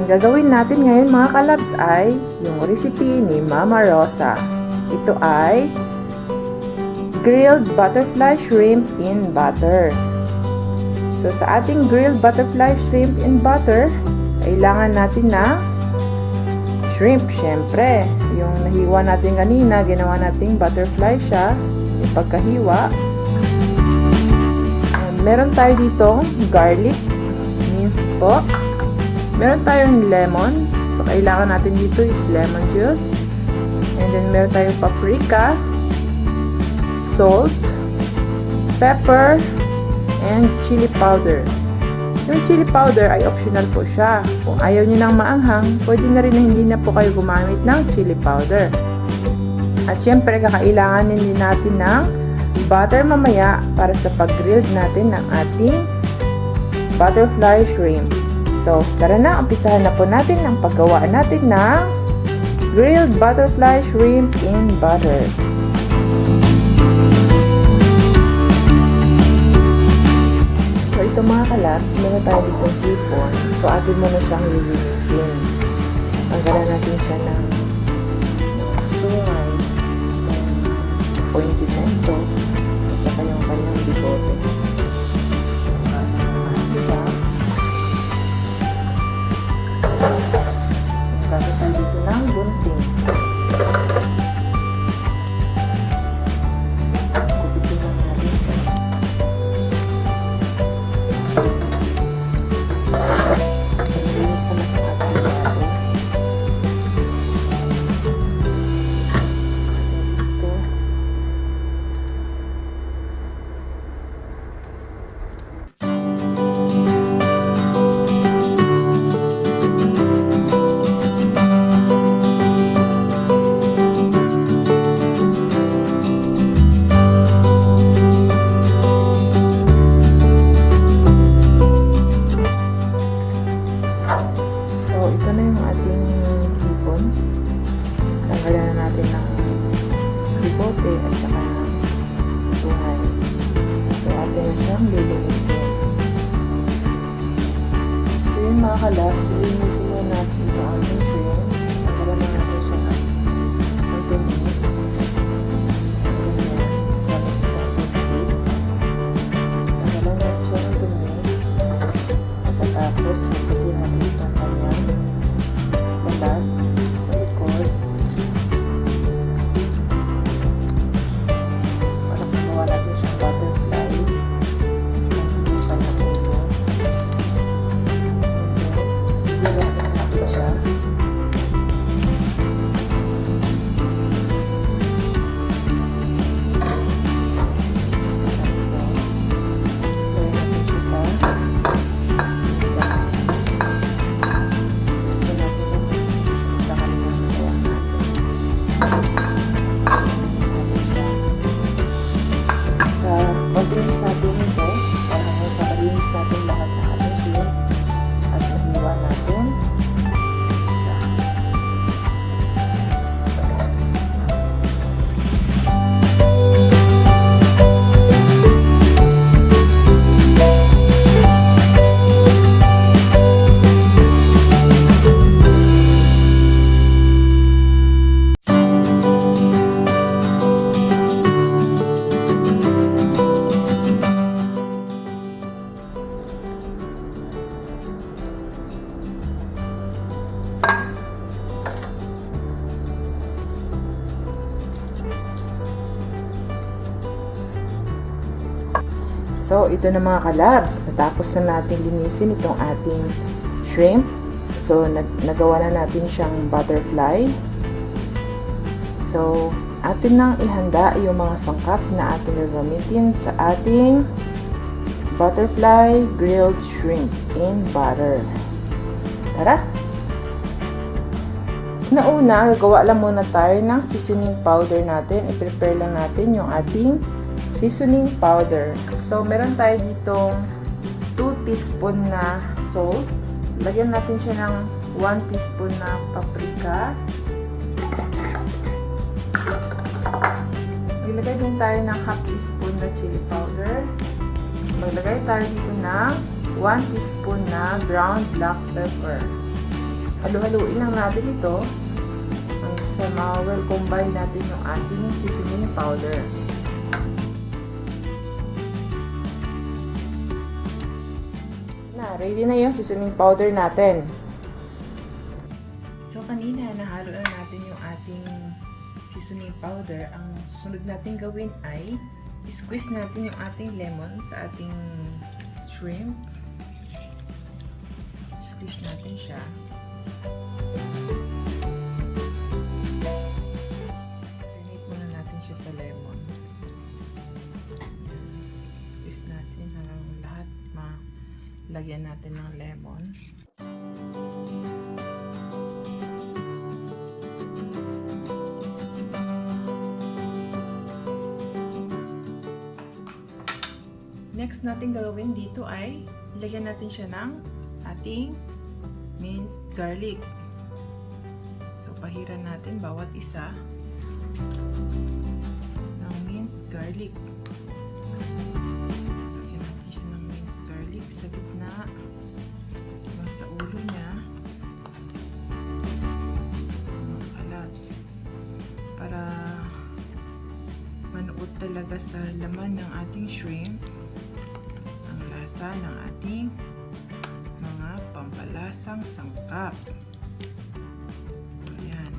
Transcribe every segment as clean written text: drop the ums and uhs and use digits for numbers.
gagawin natin ngayon mga kalabs ay yung recipe ni Mama Rosa. Ito ay grilled butterfly shrimp in butter. So sa ating grilled butterfly shrimp in butter, kailangan natin na shrimp, syempre. Yung nahiwa natin kanina, ginawa nating butterfly siya, yung pagkahiwa. Meron tayo dito garlic, minced po. Meron tayong lemon. So, kailangan natin dito is lemon juice. And then, meron tayong paprika, salt, pepper, and chili powder. Yung chili powder ay optional po siya. Kung ayaw nyo ng maanghang, pwede na rin na hindi na po kayo gumamit ng chili powder. At syempre, kakailanganin din natin ng butter mamaya para sa pag-grilled natin ng ating butterfly shrimp. So, tara na, umpisahan na po natin ang paggawa natin ng grilled butterfly shrimp in butter. So, ito mga kalabs, meron tayo dito hipon. So, atin mo na siyang lilinisin. Tanggalan natin siya ng sungay, pointed na ito, at saka yung kanyang bigote. Kakasan dito ng gunting. Kupitin lang natin ito. Linis naman ang ating natin. Dito. Ito na yung ating hipon. Tanggalan na natin ng bigote at saka ng tungay. So, atin na siyang lilinisin. So, yun mga kalabs, lilinisin na natin yung ating shrimp. Tanggalan na natin siya ng dumi. Tanggalan natin siya ng dumi. Pagkatapos, maputin natin itong kanyang balat, likod, para gumawa natin siyang butterfly. Ang kanyang ulo. Gulatin natin siya. Gawin natin siya sa pag-linis natin ito para hanggang sa malinis natin lahat ng ating shrimp at mahiwa natin siya. So, ito na mga kalabs. Natapos na natin linisin itong ating shrimp. So, nagawa na natin siyang butterfly. So, atin nang ihanda yung mga sangkap na ating gagamitin sa ating butterfly grilled shrimp in butter. Tara! Una, gagawa lang muna tayo ng seasoning powder natin. I-prepare lang natin yung ating seasoning powder. So, meron tayo ditong 2 teaspoon na salt. Lagyan natin siya ng 1 teaspoon na paprika. Ilagay din tayo ng half teaspoon na chili powder. Maglagay tayo dito ng 1 teaspoon na ground black pepper. Halu-haluin lang natin ito hanggang sa ma-well combine natin yung ating seasoning powder. Ready na yung seasoning powder natin. So, kanina nahalo na natin yung ating seasoning powder. Ang sunod natin gawin ay squeeze natin yung ating lemon sa ating shrimp. Squeeze natin siya. Marinate muna natin siya sa lemon. Squeeze natin hanggang lahat lagyan natin ng lemon. Next natin gagawin dito ay ilagyan natin siya ng ating minced garlic. So, pahiran natin bawat isa ng minced garlic. Lagyan natin siya ng minced garlic sa gitna, sa ulo niya, mga kalabs, para manuot talaga sa laman ng ating shrimp ang lasa ng ating mga pampalasang sangkap. So, yan.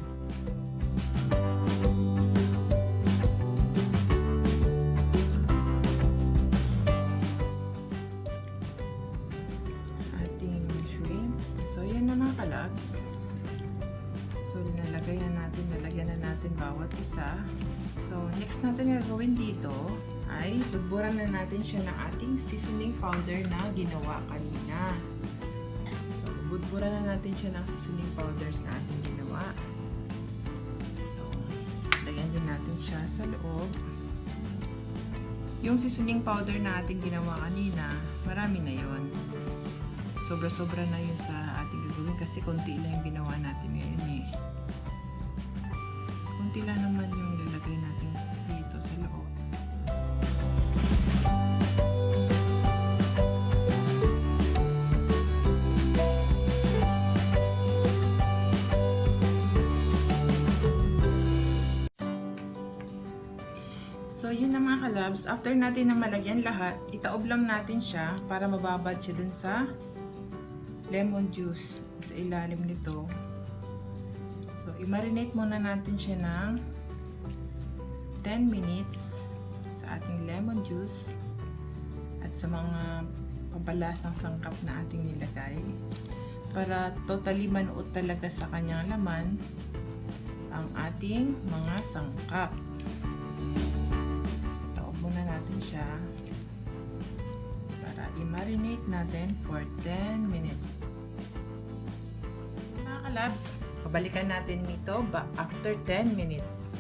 Ating shrimp. So, yan na mga kalabs. So, nalagyan na natin bawat isa. So, next natin gagawin dito ay budburan na natin siya ng ating seasoning powder na ginawa kanina. So, budburan na natin siya ng seasoning powders na ating ginawa. So, lagyan din natin siya sa loob. Yung seasoning powder na ating ginawa kanina, marami na yon. Sobra-sobra na yun sa ating gagawin kasi konti lang yung ginawa natin ngayon eh. Konti lang naman yung lalagay natin dito sa loob. So, yun na mga kalabs. After natin na malagyan lahat, itaob lang natin siya para mababad siya dun sa lemon juice sa ilalim nito. So, i-marinate muna natin siya ng 10 minutes sa ating lemon juice at sa mga pampalasang sangkap na ating nilagay para totally manuot talaga sa kanyang laman ang ating mga sangkap. So, taob muna natin siya para i-marinate natin for 10 minutes. Mga kalabs, pabalikan natin nito after 10 minutes.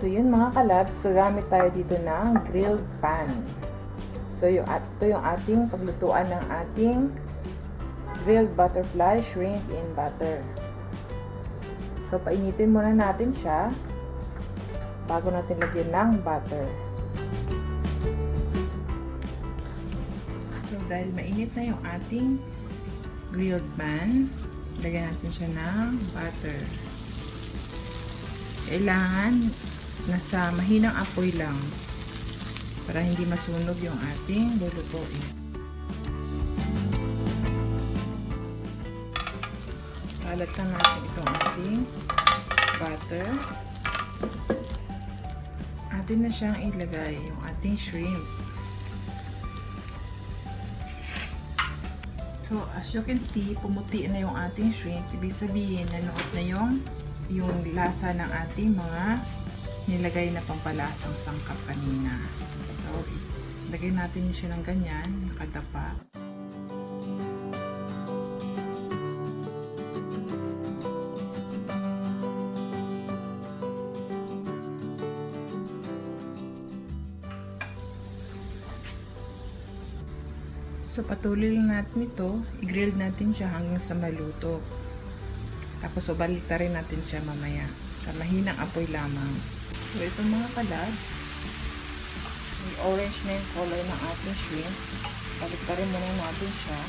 So, yun mga kalabs, so gamit tayo dito ng grilled pan. So, ito yung ating paglutuan ng ating grilled butterfly shrimp in butter. So, painitin muna natin siya bago natin lagyan ng butter. So, dahil mainit na yung ating grilled pan, lagyan natin siya ng butter. Kailangan nasa mahinang apoy lang para hindi masunog yung ating lulutuin. Kalat lang natin itong ating butter. Atin na siyang ilagay yung ating shrimp. So, as you can see, pumuti na yung ating shrimp. Ibig sabihin, nanuot na yung lasa ng ating mga nilagay na pampalasang sangkap kanina. So, lagay natin siya ng ganyan, nakadapa. So, patuloy lang natin ito. I-grill natin siya hanggang sa maluto. Tapos, baliktad rin natin siya mamaya. Sa mahinang apoy lamang. So, itong mga kalabs, may orange na yung color ng ating shrimp. Baliktad rin muna natin siya.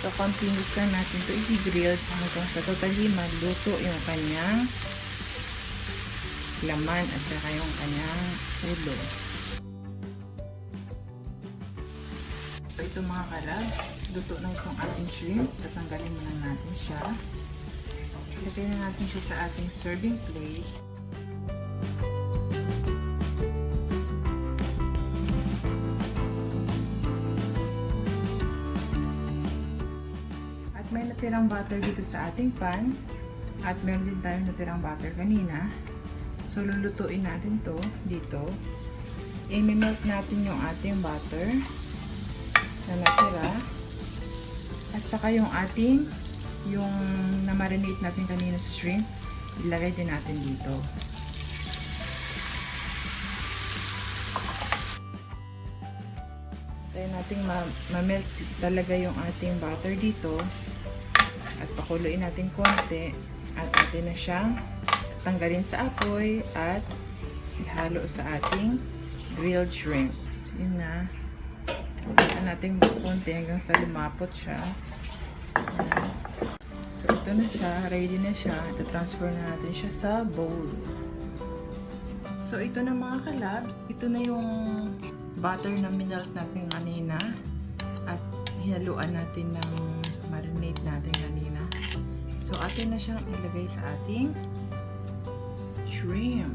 So, continuous lang natin ito i-grill hanggang sa totally maluto yung kanyang laman at saka yung kanyang ulo. So, ito mga kalabs, luto na itong ating shrimp. Tatanggalin muna natin siya. Ilagay na natin siya sa ating serving plate. At may natirang butter dito sa ating pan. At meron din tayong natirang butter kanina. So, lulutuin natin to dito. I-melt natin yung ating butter na natira. At saka yung ating na-marinate natin kanina sa shrimp, ilagay din natin dito. Tayo natin ma-melt talaga yung ating butter dito. At pakuluin natin konti. At atin na siyang tanggalin sa apoy at ihalo sa ating grilled shrimp. So, yun na. Pagkakita natin konti hanggang sa lumapot siya. So, ito na siya. Ready na siya. Ito-transfer na natin siya sa bowl. So, ito na mga kalabs. Ito na yung butter na minelt natin kanina. At hinaluan natin ng marinate natin kanina. So, atin na siyang ilagay sa ating shrimp.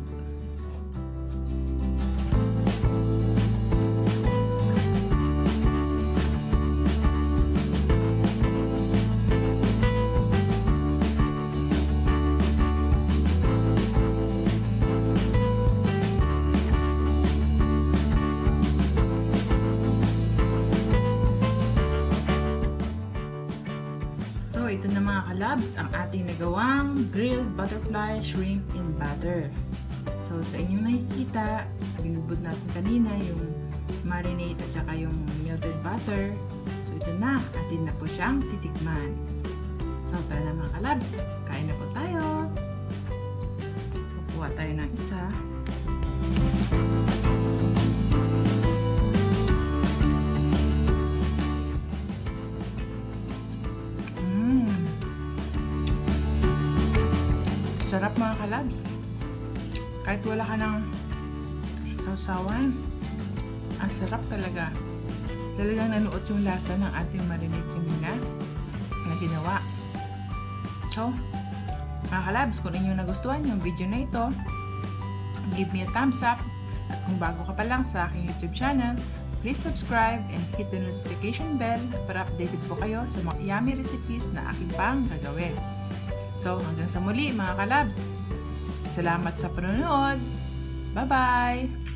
So, ito na mga kalabs, ang ating nagawang grilled butterfly shrimp in butter. So, sa inyong nakikita, binubod natin kanina yung marinade at saka yung melted butter. So, ito na, atin na po siyang titikman. So, tara na mga kalabs, kain na po tayo. So, kuha tayo ng isa. Sarap mga kalabs. Kahit wala ka ng sausawan, ang sarap talaga. Talagang nanuot yung lasa ng ating marinade kanina na ginawa. So, mga kalabs, kung inyo nagustuhan yung video na ito, give me a thumbs up. At kung bago ka pa lang sa aking YouTube channel, please subscribe and hit the notification bell para updated po kayo sa mga yummy recipes na aking pang gagawin. So, hanggang sa muli mga kalabs. Salamat sa panonood. Bye-bye!